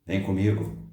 Vem comigo.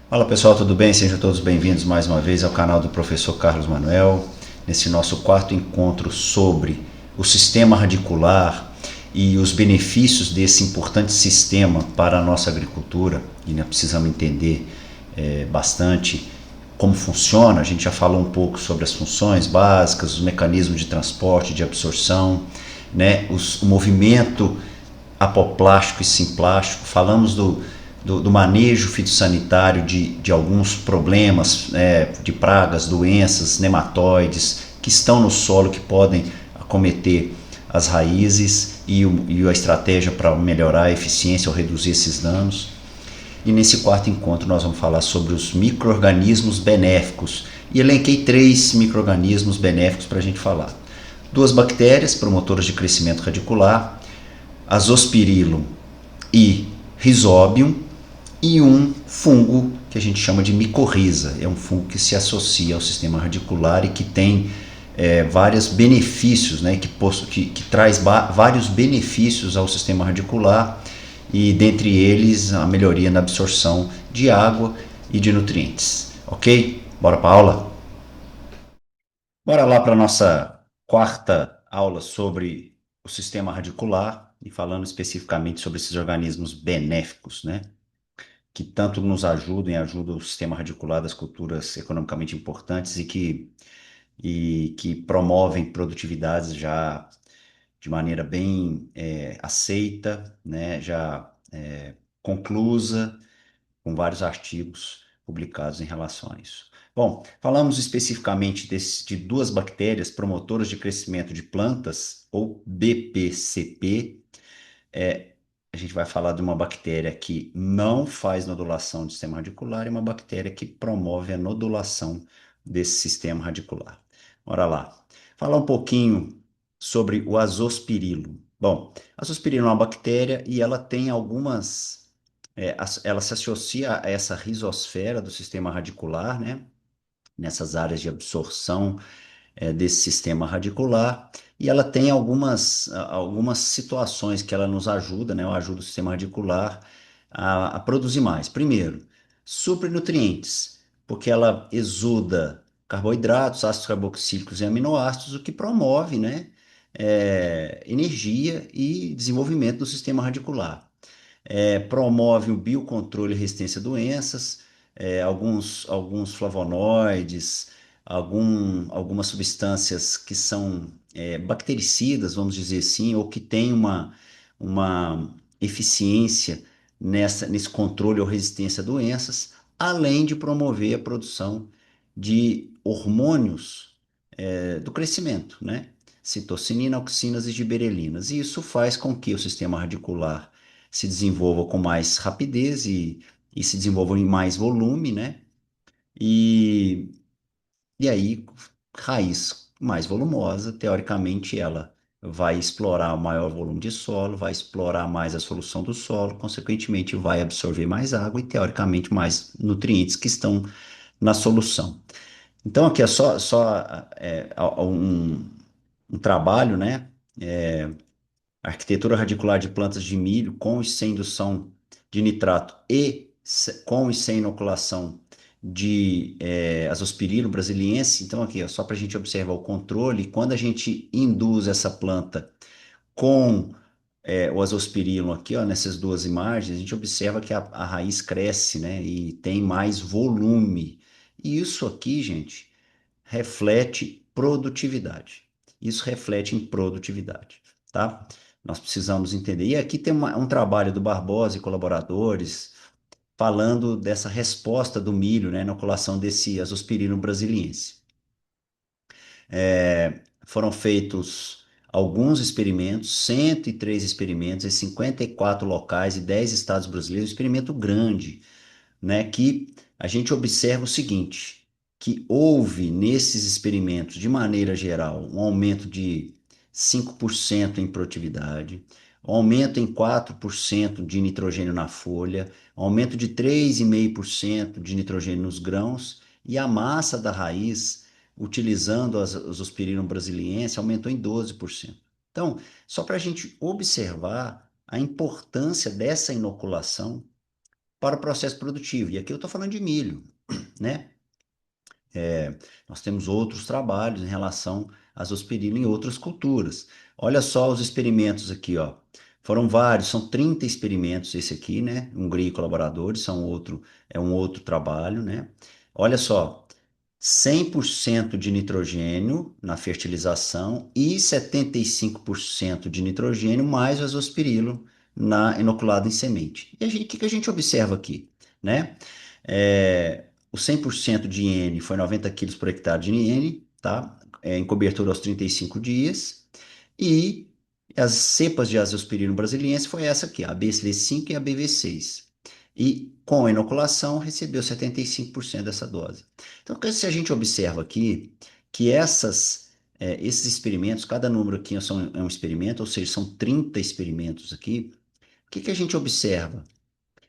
Fala pessoal, tudo bem? Sejam todos bem-vindos mais uma vez ao canal do professor Carlos Manuel, nesse nosso quarto encontro sobre o sistema radicular e os benefícios desse importante sistema para a nossa agricultura. E nós precisamos entender bastante como funciona. A gente já falou um pouco sobre as funções básicas, os mecanismos de transporte, de absorção, né? O movimento apoplástico e simplástico. Falamos do manejo fitossanitário de alguns problemas, de pragas, doenças, nematóides que estão no solo, que podem acometer as raízes e a estratégia para melhorar a eficiência ou reduzir esses danos. E nesse quarto encontro nós vamos falar sobre os micro-organismos benéficos. E elenquei 3 micro-organismos benéficos para a gente falar. 2 bactérias promotoras de crescimento radicular, Azospirillum e Rhizobium, e um fungo que a gente chama de micorriza. É um fungo que se associa ao sistema radicular e que tem vários benefícios, né, que traz vários benefícios ao sistema radicular, e dentre eles a melhoria na absorção de água e de nutrientes. Ok? Bora para a aula? Bora lá para a nossa quarta aula sobre o sistema radicular, e falando especificamente sobre esses organismos benéficos, né, que tanto nos ajudam e ajudam o sistema radicular das culturas economicamente importantes e que promovem produtividades já de maneira bem aceita, né, já conclusa, com vários artigos publicados em relação a isso. Bom, falamos especificamente de 2 bactérias promotoras de crescimento de plantas, ou BPCP. A gente vai falar de uma bactéria que não faz nodulação do sistema radicular e uma bactéria que promove a nodulação desse sistema radicular. Bora lá. Falar um pouquinho sobre o Azospirillum. Bom, a Azospirillum é uma bactéria e ela tem algumas... ela se associa a essa rizosfera do sistema radicular, né? Nessas áreas de absorção desse sistema radicular, e ela tem algumas situações que ela nos ajuda, né? Ela ajuda o sistema radicular a produzir mais. Primeiro, suprinutrientes, porque ela exuda carboidratos, ácidos carboxílicos e aminoácidos, o que promove, né, energia e desenvolvimento do sistema radicular. Promove o biocontrole e resistência a doenças, alguns flavonoides, algumas substâncias que são bactericidas, vamos dizer assim, ou que têm uma eficiência nesse controle ou resistência a doenças, além de promover a produção de hormônios do crescimento, né? Citocinina, auxinas e giberelinas. E isso faz com que o sistema radicular se desenvolva com mais rapidez e se desenvolva em mais volume, né? E, e aí, raiz mais volumosa, teoricamente, ela vai explorar o maior volume de solo, vai explorar mais a solução do solo, consequentemente, vai absorver mais água e, teoricamente, mais nutrientes que estão na solução. Então, aqui é um trabalho, né? Arquitetura radicular de plantas de milho com e sem indução de nitrato com e sem inoculação de Azospirillum brasiliense. Então, aqui, ó, só para a gente observar o controle, quando a gente induz essa planta com o Azospirillum aqui, ó, nessas 2 imagens, a gente observa que a raiz cresce, né, e tem mais volume. E isso aqui, gente, reflete produtividade. Isso reflete em produtividade, tá? Nós precisamos entender. E aqui tem um trabalho do Barbosa e colaboradores falando dessa resposta do milho, né, na inoculação desse Azospirillum brasiliense. Foram feitos alguns experimentos, 103 experimentos em 54 locais e 10 estados brasileiros, um experimento grande, né, que a gente observa o seguinte, que houve nesses experimentos, de maneira geral, um aumento de 5% em produtividade, um aumento em 4% de nitrogênio na folha, um aumento de 3,5% de nitrogênio nos grãos, e a massa da raiz, utilizando os Zospirillum brasiliense, aumentou em 12%. Então, só para a gente observar a importância dessa inoculação para o processo produtivo. E aqui eu estou falando de milho, né? Nós temos outros trabalhos em relação à zospirina em outras culturas. Olha só os experimentos aqui, ó. Foram vários, são 30 experimentos esse aqui, né? Hungria e colaboradores, é um outro trabalho, né? Olha só, 100% de nitrogênio na fertilização e 75% de nitrogênio mais o azospirilo na inoculado em semente. E o que que a gente observa aqui, né? O 100% de N foi 90 quilos por hectare de N, tá? Em cobertura aos 35 dias. E as cepas de azospirilo brasiliense foi essa aqui, a BV5 e a BV6. E com a inoculação recebeu 75% dessa dose. Então, se a gente observa aqui que esses experimentos, cada número aqui é um experimento, ou seja, são 30 experimentos aqui, o que que a gente observa?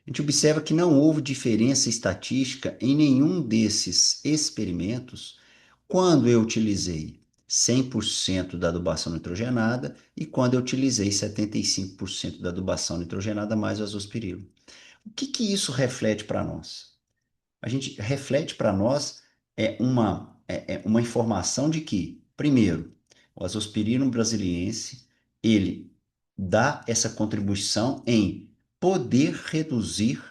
A gente observa que não houve diferença estatística em nenhum desses experimentos quando eu utilizei 100% da adubação nitrogenada e quando eu utilizei 75% da adubação nitrogenada mais o azospirilo. O que que isso reflete para nós? A gente reflete para nós uma informação de que, primeiro, o Azospirillum brasiliense, ele dá essa contribuição em poder reduzir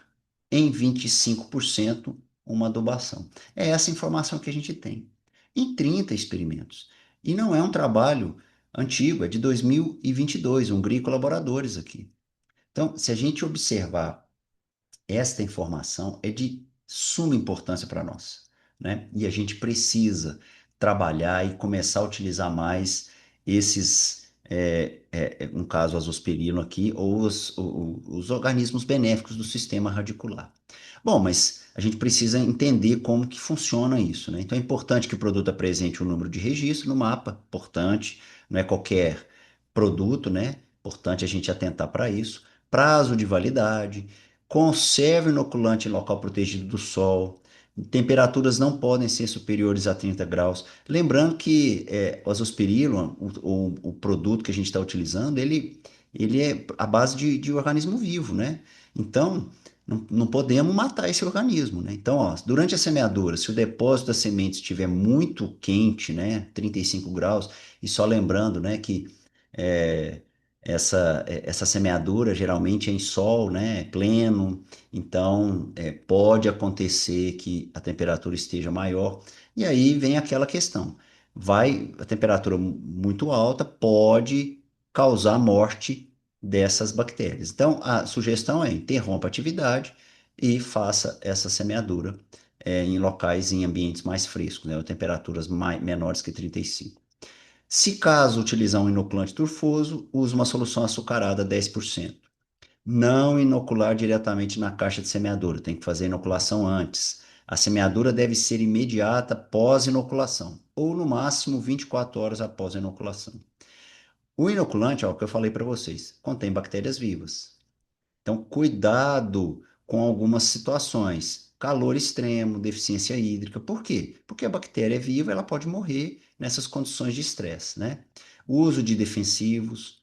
em 25% uma adubação. É essa informação que a gente tem. Em 30 experimentos. E não é um trabalho antigo, é de 2022, Hungria e colaboradores aqui. Então, se a gente observar esta informação é de suma importância para nós, né? E a gente precisa trabalhar e começar a utilizar mais no caso, azospirilo aqui, ou os organismos benéficos do sistema radicular. Bom, mas a gente precisa entender como que funciona isso, né? Então é importante que o produto apresente o número de registro no mapa, importante, não é qualquer produto, né? Importante a gente atentar para isso. Prazo de validade, conserve o inoculante em local protegido do sol. Temperaturas não podem ser superiores a 30 graus. Lembrando que o azospirilo, o produto que a gente está utilizando, ele é a base de organismo vivo, né? Então, não podemos matar esse organismo, né? Então, ó, durante a semeadura, se o depósito da semente estiver muito quente, né, 35 graus, e só lembrando, né, que é, essa semeadura geralmente é em sol, né, pleno, então pode acontecer que a temperatura esteja maior, e aí vem aquela questão, a temperatura muito alta pode causar morte dessas bactérias. Então, a sugestão é interrompa a atividade e faça essa semeadura em locais, em ambientes mais frescos, né, temperaturas menores que 35. Se caso utilizar um inoculante turfoso, use uma solução açucarada 10%. Não inocular diretamente na caixa de semeadura, tem que fazer a inoculação antes. A semeadura deve ser imediata após inoculação, ou no máximo 24 horas após a inoculação. O inoculante, é o que eu falei para vocês, contém bactérias vivas. Então, cuidado com algumas situações. Calor extremo, deficiência hídrica. Por quê? Porque a bactéria é viva, ela pode morrer nessas condições de estresse, né? O uso de defensivos,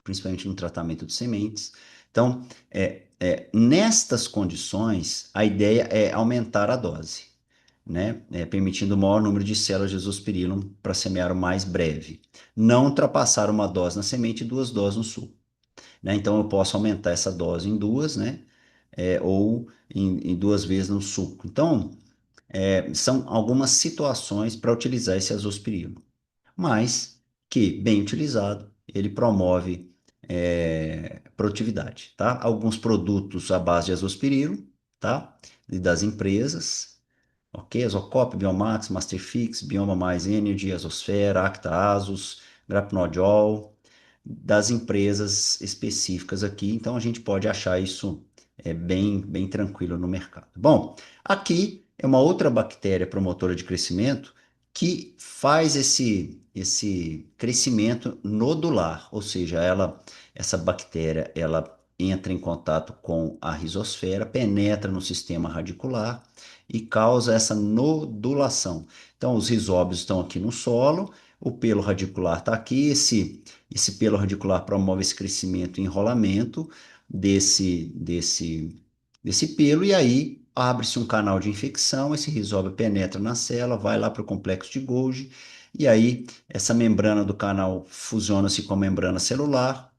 principalmente no tratamento de sementes. Então, nestas condições, a ideia é aumentar a dose, né? Permitindo o maior número de células de Azospirillum para semear o mais breve. Não ultrapassar uma dose na semente e duas doses no suco, né? Então eu posso aumentar essa dose em duas, né? Ou em duas vezes no suco. Então, são algumas situações para utilizar esse azospirilo, mas que, bem utilizado, ele promove produtividade, tá? Alguns produtos à base de azospirilo, tá? E das empresas, ok? Azocop, Biomax, Masterfix, Bioma Mais Energy, Azosfera, Acta Azos, grapnodiol, das empresas específicas aqui. Então a gente pode achar isso bem tranquilo no mercado. Bom, aqui é uma outra bactéria promotora de crescimento que faz esse crescimento nodular, ou seja, essa bactéria, ela entra em contato com a rizosfera, penetra no sistema radicular e causa essa nodulação. Então, os rizóbios estão aqui no solo, o pelo radicular está aqui, esse pelo radicular promove esse crescimento e enrolamento desse pelo, e aí abre-se um canal de infecção, esse rizóbio penetra na célula, vai lá para o complexo de Golgi, e aí essa membrana do canal fusiona-se com a membrana celular,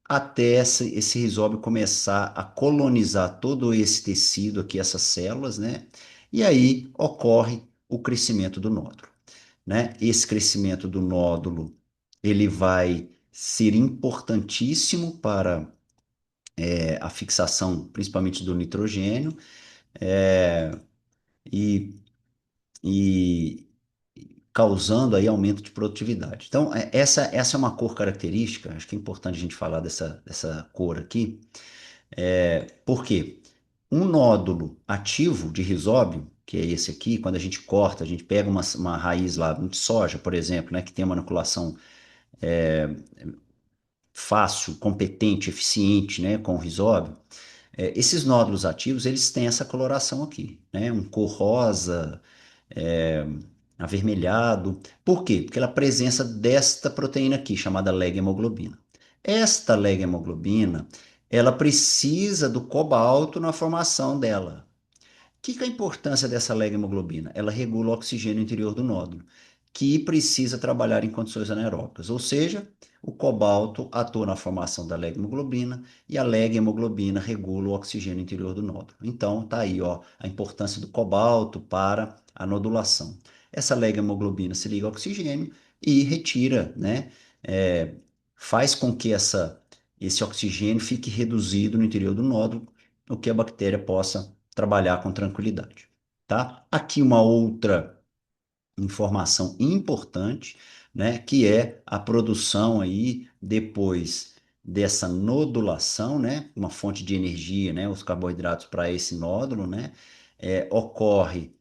até esse rizóbio começar a colonizar todo esse tecido aqui, essas células, né? E aí ocorre o crescimento do nódulo, né? Esse crescimento do nódulo, ele vai ser importantíssimo para a fixação, principalmente do nitrogênio, e, e causando aí aumento de produtividade. Então, essa é uma cor característica, acho que é importante a gente falar dessa cor aqui. Por quê? Um nódulo ativo de rizóbio, que é esse aqui, quando a gente corta, a gente pega uma raiz lá de soja, por exemplo, né, que tem uma inoculação fácil, competente, eficiente, né, com o rizóbio, esses nódulos ativos, eles têm essa coloração aqui, né, um cor rosa, é, avermelhado. Por quê? Porque a presença desta proteína aqui, chamada leg-hemoglobina. Esta leg-hemoglobina, ela precisa do cobalto na formação dela. Que é a importância dessa leg-hemoglobina? Ela regula o oxigênio interior do nódulo, que precisa trabalhar em condições anaeróbicas, ou seja, o cobalto atua na formação da leg-hemoglobina e a leg-hemoglobina regula o oxigênio interior do nódulo. Então, tá aí, ó, a importância do cobalto para a nodulação. Essa leg-hemoglobina se liga ao oxigênio e retira, né, é, faz com que esse oxigênio fique reduzido no interior do nódulo, o que a bactéria possa trabalhar com tranquilidade, tá? Aqui uma outra informação importante, né, que é a produção aí depois dessa nodulação, né, uma fonte de energia, né, os carboidratos para esse nódulo, né, ocorre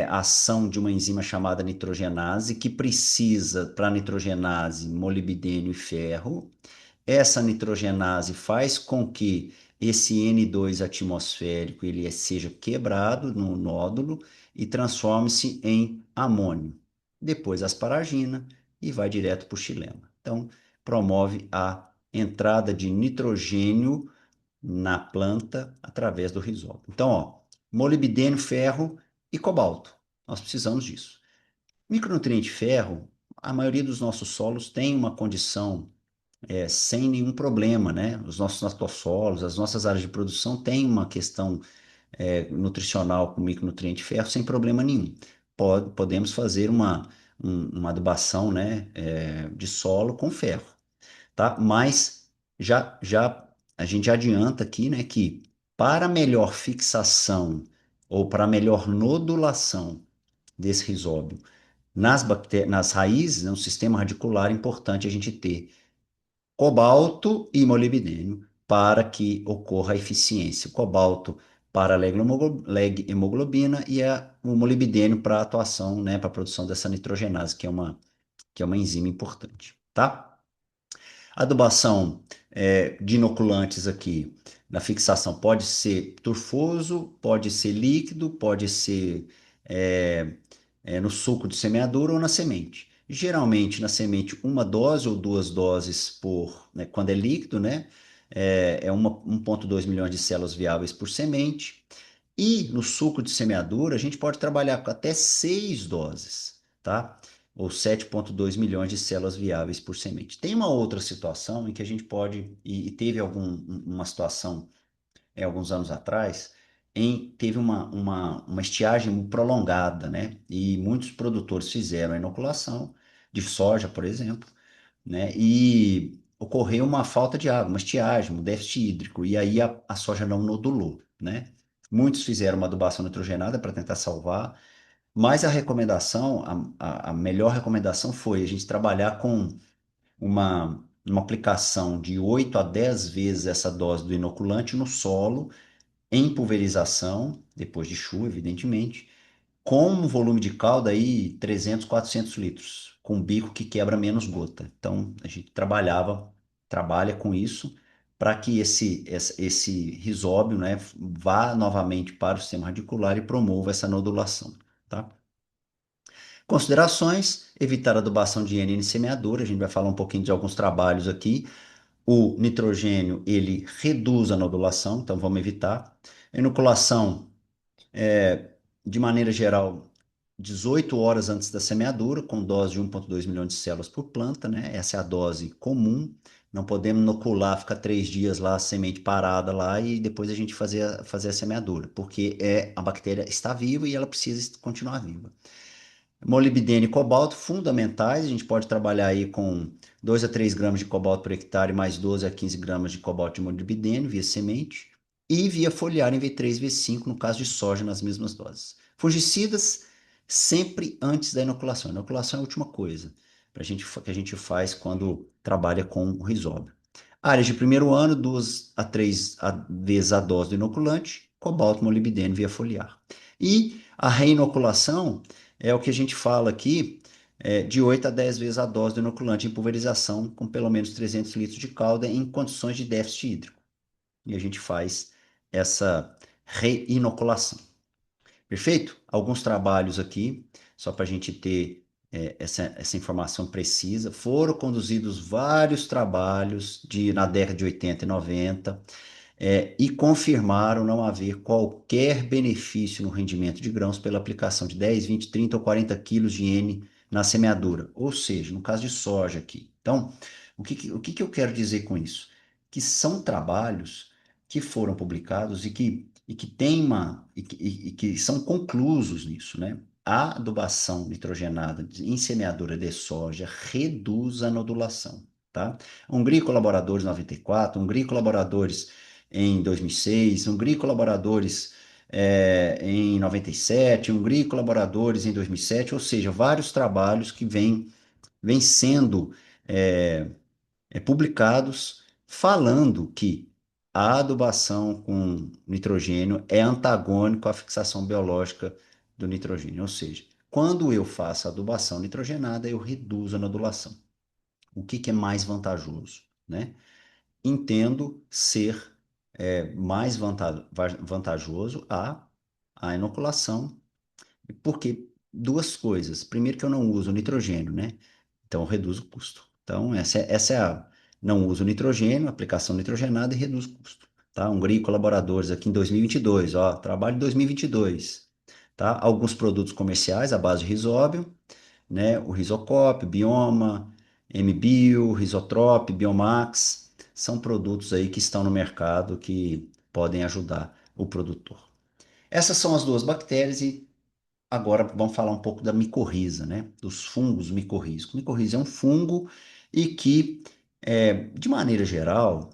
a ação de uma enzima chamada nitrogenase que precisa para nitrogenase molibdênio e ferro. Essa nitrogenase faz com que esse N2 atmosférico ele seja quebrado no nódulo e transforme-se em amônio. Depois asparagina e vai direto para o xilema. Então, promove a entrada de nitrogênio na planta através do rizoma. Então, ó, molibdênio, ferro e cobalto. Nós precisamos disso. Micronutriente ferro, a maioria dos nossos solos tem uma condição sem nenhum problema, né? Os nossos nosossolos, as nossas áreas de produção têm uma questão nutricional com micronutriente ferro sem problema nenhum. Podemos fazer uma adubação, né, de solo com ferro, tá? Mas já a gente adianta aqui, né, que para melhor fixação ou para melhor nodulação desse rizóbio nas raízes, no sistema radicular, é importante a gente ter cobalto e molibdênio para que ocorra a eficiência. O cobalto para a leg-hemoglobina e o molibdênio para a atuação, né, para a produção dessa nitrogenase, que é uma enzima importante, tá? Adubação de inoculantes aqui na fixação pode ser turfoso, pode ser líquido, pode ser é, no suco de semeadura ou na semente. Geralmente na semente uma dose ou duas doses né, quando é líquido, né? É 1,2 milhões de células viáveis por semente. E no suco de semeadura a gente pode trabalhar com até 6 doses, tá? Ou 7,2 milhões de células viáveis por semente. Tem uma outra situação em que a gente pode, e teve uma situação alguns anos atrás, teve uma estiagem prolongada, né? E muitos produtores fizeram a inoculação de soja, por exemplo, né? E ocorreu uma falta de água, uma estiagem, um déficit hídrico, e aí a soja não nodulou, né? Muitos fizeram uma adubação nitrogenada para tentar salvar, mas a melhor recomendação foi a gente trabalhar com uma aplicação de 8 a 10 vezes essa dose do inoculante no solo, em pulverização, depois de chuva, evidentemente, com um volume de calda aí 300, 400 litros, com um bico que quebra menos gota. Então, a gente trabalha com isso para que esse risóbio, né, vá novamente para o sistema radicular e promova essa nodulação, tá? Considerações: evitar adubação de N em semeadura. A gente vai falar um pouquinho de alguns trabalhos aqui. O nitrogênio, ele reduz a nodulação, então vamos evitar. A inoculação, de maneira geral, 18 horas antes da semeadura, com dose de 1,2 milhões de células por planta, né? Essa é a dose comum. Não podemos inocular, ficar 3 dias lá, a semente parada lá e depois a gente fazer a semeadura, porque a bactéria está viva e ela precisa continuar viva. Molibdênio e cobalto, fundamentais. A gente pode trabalhar aí com 2 a 3 gramas de cobalto por hectare, mais 12 a 15 gramas de cobalto de molibdênio via semente. E via foliar em V3, V5, no caso de soja, nas mesmas doses. Fungicidas, sempre antes da inoculação. A inoculação é a última coisa que a gente faz quando trabalha com o risóbio. Áreas de primeiro ano, 2 a 3 vezes a dose do inoculante, cobalto, molibdênio via foliar. E a reinoculação é o que a gente fala aqui, de 8 a 10 vezes a dose do inoculante em pulverização, com pelo menos 300 litros de calda em condições de déficit hídrico. E a gente faz essa reinoculação. Perfeito? Alguns trabalhos aqui, só para a gente ter essa informação precisa. Foram conduzidos vários trabalhos na década de 80 e 90, e confirmaram não haver qualquer benefício no rendimento de grãos pela aplicação de 10, 20, 30 ou 40 quilos de N na semeadura, ou seja, no caso de soja aqui. Então, o que eu quero dizer com isso? Que são trabalhos que foram publicados e que tem e que são conclusos nisso, né? A adubação nitrogenada em semeadura de soja reduz a nodulação, tá? Hungria Colaboradores 94, Hungria Colaboradores em 2006, Hungria Colaboradores em 97, Hungria Colaboradores em 2007, ou seja, vários trabalhos que vêm sendo é, publicados falando que a adubação com nitrogênio é antagônico à fixação biológica do nitrogênio, ou seja, quando eu faço a adubação nitrogenada, eu reduzo a nodulação. O que é mais vantajoso, né? Entendo ser mais vantajoso a inoculação, porque duas coisas. Primeiro, que eu não uso nitrogênio, né? Então, eu reduzo o custo. Então, essa é a. Não uso nitrogênio, aplicação nitrogenada e reduz o custo. Tá? Hungria e colaboradores aqui em 2022, ó, trabalho em 2022. Tá? Alguns produtos comerciais à base de risóbio, né? O Risocop, Bioma, MBio, Risotrop, Biomax, são produtos aí que estão no mercado que podem ajudar o produtor. Essas são as duas bactérias e agora vamos falar um pouco da micorriza, né? Dos fungos micorrízicos. Micorriza é um fungo e que, de maneira geral,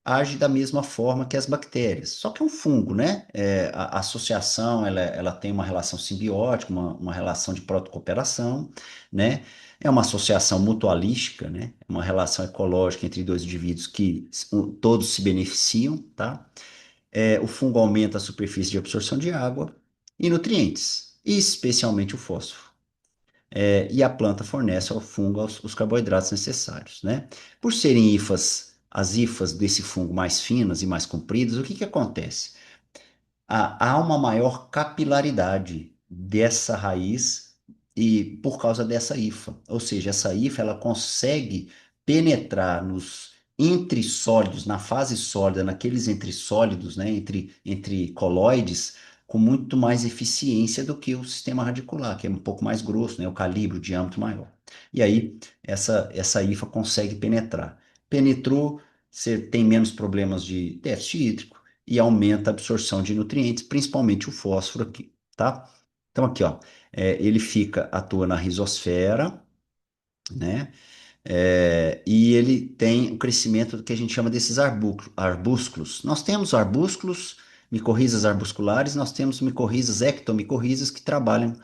age da mesma forma que as bactérias, só que é um fungo, né? A associação, ela tem uma relação simbiótica, uma relação de protocooperação, né? É uma associação mutualística, né? Uma relação ecológica entre dois indivíduos que todos se beneficiam, tá? O fungo aumenta a superfície de absorção de água e nutrientes, especialmente o fósforo. E a planta fornece ao fungo os carboidratos necessários, né? Por serem as hifas desse fungo mais finas e mais compridas, o que acontece? Há uma maior capilaridade dessa raiz e por causa dessa hifa. Ou seja, essa hifa ela consegue penetrar nos entre-sólidos, na fase sólida, naqueles entre-sólidos, né, entre coloides, com muito mais eficiência do que o sistema radicular, que é um pouco mais grosso, né, o calibre, o diâmetro maior. E aí, essa hifa consegue penetrar. Penetrou, você tem menos problemas de déficit hídrico, e aumenta a absorção de nutrientes, principalmente o fósforo aqui, tá? Então aqui, ó, ele atua na rizosfera, né? E ele tem o crescimento do que a gente chama desses arbúsculos. Nós temos arbúsculos, micorrizas arbusculares, nós temos micorrizas ectomicorrizas que trabalham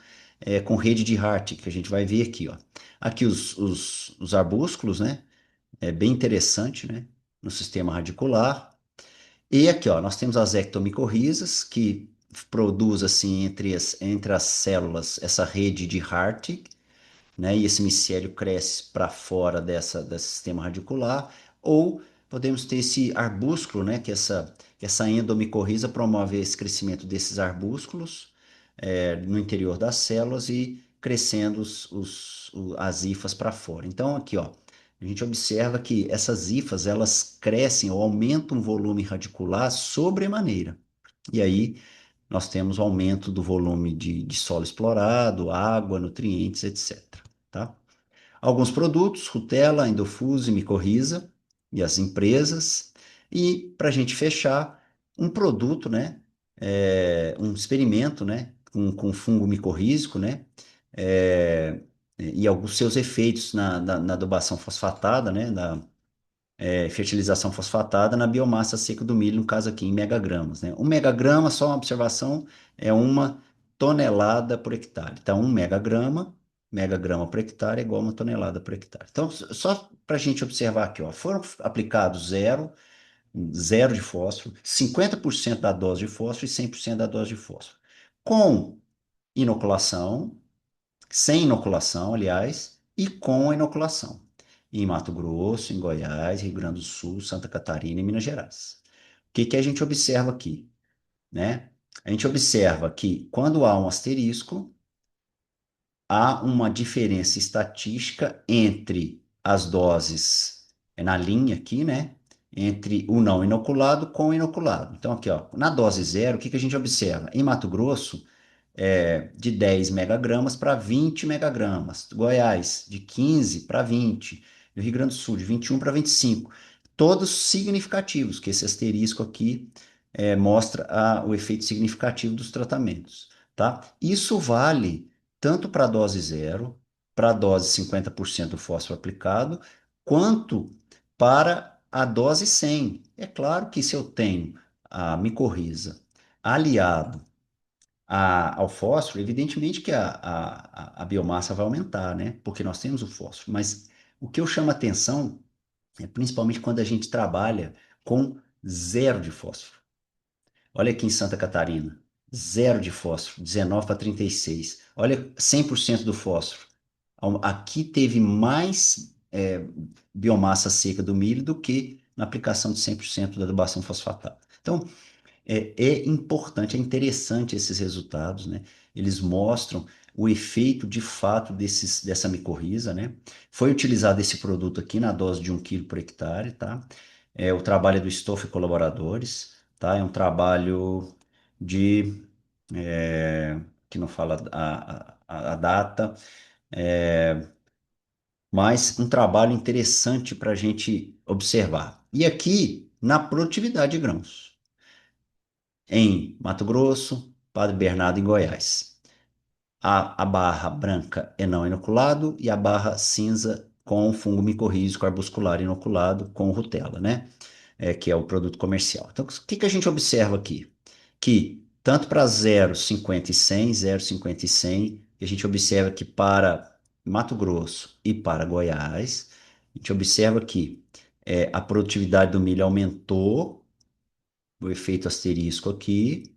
com rede de Hart, que a gente vai ver aqui, ó. Aqui os arbúsculos, né? É bem interessante, né? No sistema radicular. E aqui, ó, nós temos as ectomicorrizas, que produz, assim, entre as células, essa rede de Hart, né? E esse micélio cresce para fora desse sistema radicular, ou podemos ter esse arbúsculo, né? Que essa endomicorriza promove esse crescimento desses arbúsculos no interior das células e crescendo as hifas para fora. Então, aqui, ó, a gente observa que essas hifas, elas crescem ou aumentam o volume radicular sobremaneira. E aí, nós temos o aumento do volume de solo explorado, água, nutrientes, etc. Tá? Alguns produtos, Rutela, Endofuse, Micorriza e as empresas. E, para a gente fechar, um produto, né? Um experimento, né? Com fungo micorrízico, né? É, e alguns seus efeitos na adubação fosfatada, né? Fertilização fosfatada na biomassa seca do milho, no caso aqui em megagramas, né? Um megagrama, só uma observação, é 1 tonelada por hectare. Então, 1 megagrama por hectare é igual a 1 tonelada por hectare. Então, só para a gente observar aqui, ó, foram aplicados zero de fósforo, 50% da dose de fósforo e 100% da dose de fósforo. Com inoculação, sem inoculação, aliás, e com a inoculação. Em Mato Grosso, em Goiás, Rio Grande do Sul, Santa Catarina e Minas Gerais. O que que a gente observa aqui, né? A gente observa que quando há um asterisco, há uma diferença estatística entre as doses, na linha aqui, né? Entre o não inoculado com o inoculado. Então, aqui, ó, na dose zero, o que que a gente observa? Em Mato Grosso, de 10 megagramas para 20 megagramas. Goiás, de 15 para 20. E o Rio Grande do Sul, de 21 para 25. Todos significativos, que esse asterisco aqui mostra o efeito significativo dos tratamentos. Tá? Isso vale tanto para a dose zero, para a dose 50% do fósforo aplicado, quanto para a dose 100. É claro que se eu tenho a micorriza aliado ao fósforo, evidentemente que a biomassa vai aumentar, né? Porque nós temos o fósforo. Mas o que eu chamo a atenção é principalmente quando a gente trabalha com zero de fósforo. Olha aqui em Santa Catarina, zero de fósforo, 19 para 36. Olha, 100% do fósforo. Aqui teve mais biomassa seca do milho do que na aplicação de 100% da adubação fosfatada. Então, é importante, é interessante esses resultados, né? Eles mostram o efeito de fato dessa micorriza, né? Foi utilizado esse produto aqui na dose de 1 quilo por hectare, tá? O trabalho é do Stoff e colaboradores, tá? É um trabalho de, que não fala a data, mas um trabalho interessante para a gente observar. E aqui, na produtividade de grãos em Mato Grosso, Padre Bernardo em Goiás. A barra branca é não inoculado e a barra cinza com fungo micorrízico arbuscular inoculado com rutela, né? Que é o produto comercial. Então, o que que a gente observa aqui? Que tanto para 0,50 e 100, 0,50 e 100, a gente observa que para Mato Grosso e para Goiás, a gente observa que a produtividade do milho aumentou, o efeito asterisco aqui,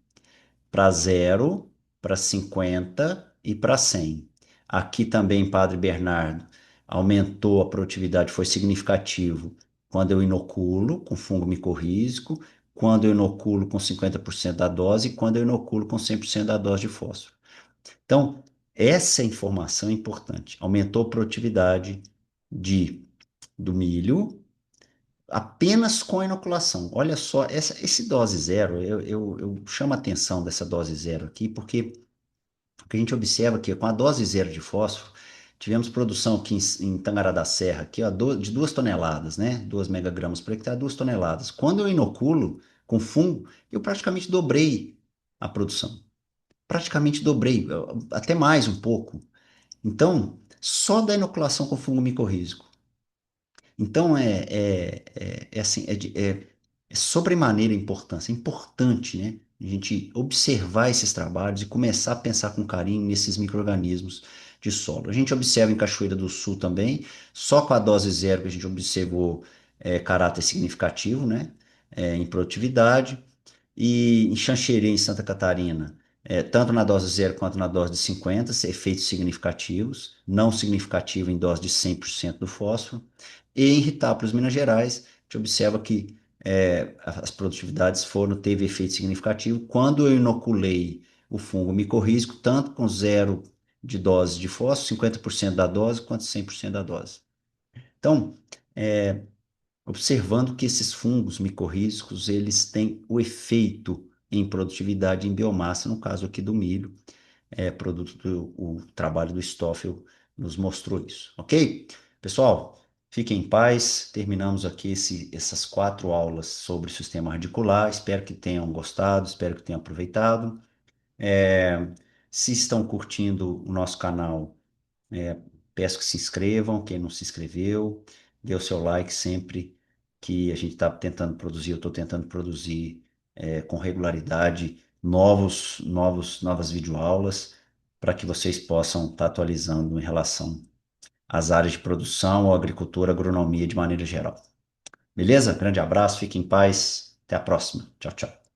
para 0, para 50 e para 100. Aqui também, Padre Bernardo, aumentou a produtividade, foi significativo quando eu inoculo com fungo micorrízico, quando eu inoculo com 50% da dose e quando eu inoculo com 100% da dose de fósforo. Então, essa informação é importante. Aumentou a produtividade do milho apenas com a inoculação. Olha só, esse dose zero, eu chamo a atenção dessa dose zero aqui, porque o que a gente observa aqui, com a dose zero de fósforo, tivemos produção aqui em Tangará da Serra, aqui, ó, de 2 toneladas, né? 2 megagramas por hectare, 2 toneladas. Quando eu inoculo com fungo, eu praticamente dobrei a produção. Praticamente dobrei, até mais um pouco. Então, só da inoculação com fungo micorrízico. Então, assim, é sobremaneira a importância. É importante, né? a gente observar esses trabalhos e começar a pensar com carinho nesses micro-organismos de solo. A gente observa em Cachoeira do Sul também, só com a dose zero que a gente observou caráter significativo, né, em produtividade. E em Xanxerê, em Santa Catarina, tanto na dose zero quanto na dose de 50, efeitos significativos, não significativo em dose de 100% do fósforo. E em Ritápolis, Minas Gerais, a gente observa que as produtividades teve efeito significativo quando eu inoculei o fungo micorrízico, tanto com zero de dose de fósforo, 50% da dose, quanto 100% da dose. Então, observando que esses fungos micorrízicos, eles têm o efeito em produtividade em biomassa, no caso aqui do milho, produto o trabalho do Stoffel nos mostrou isso, ok? Pessoal, fiquem em paz, terminamos aqui essas 4 aulas sobre o sistema radicular, espero que tenham gostado, espero que tenham aproveitado. Se estão curtindo o nosso canal, é, peço que se inscrevam, quem não se inscreveu, dê o seu like sempre que a gente está tentando produzir, eu estou tentando produzir com regularidade novas videoaulas para que vocês possam estar atualizando em relação às áreas de produção, agricultura, agronomia de maneira geral. Beleza? Grande abraço, fique em paz, até a próxima. Tchau, tchau.